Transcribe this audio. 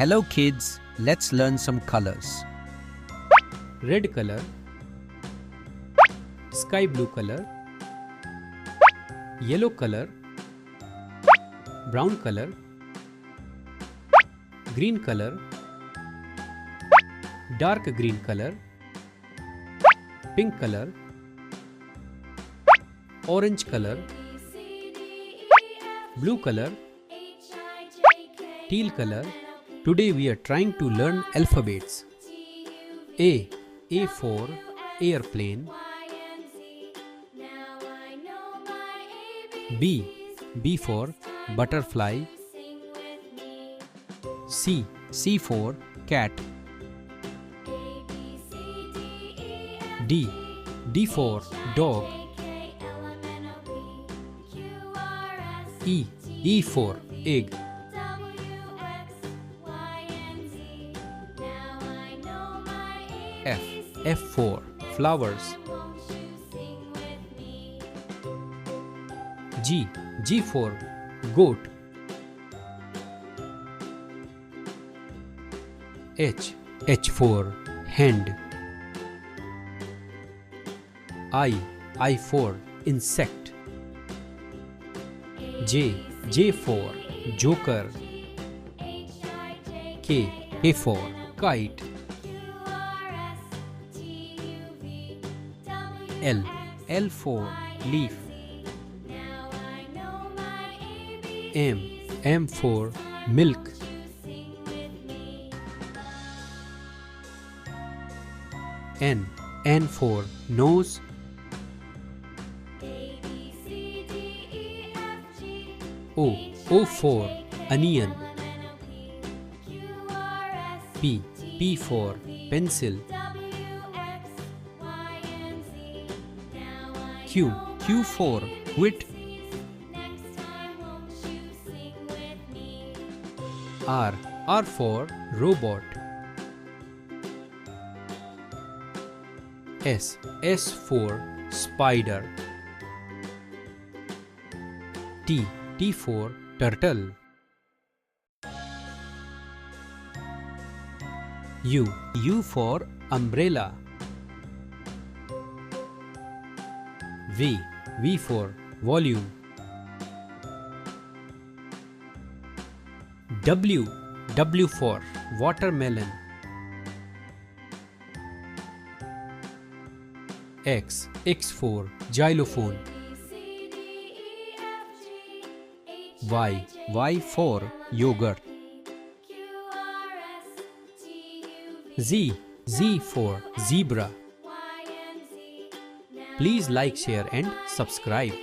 Hello kids, let's learn some colors. Red color, sky blue color, yellow color, brown color, green color, dark green color, pink color, orange color, blue color, teal color. Today we are trying to learn alphabets. A for airplane. B for butterfly. C for cat. D for dog. E for egg. F for flowers. G for goat. H for hand. I for insect. J for joker. K for kite. L for leaf. M for milk. N for nose. O for onion. P for pencil. Q for quit. R for robot. S for spider. T for turtle. U for umbrella. V for volume. W for watermelon. X for xylophone. Y for yogurt. Z for zebra. Please like, share and subscribe.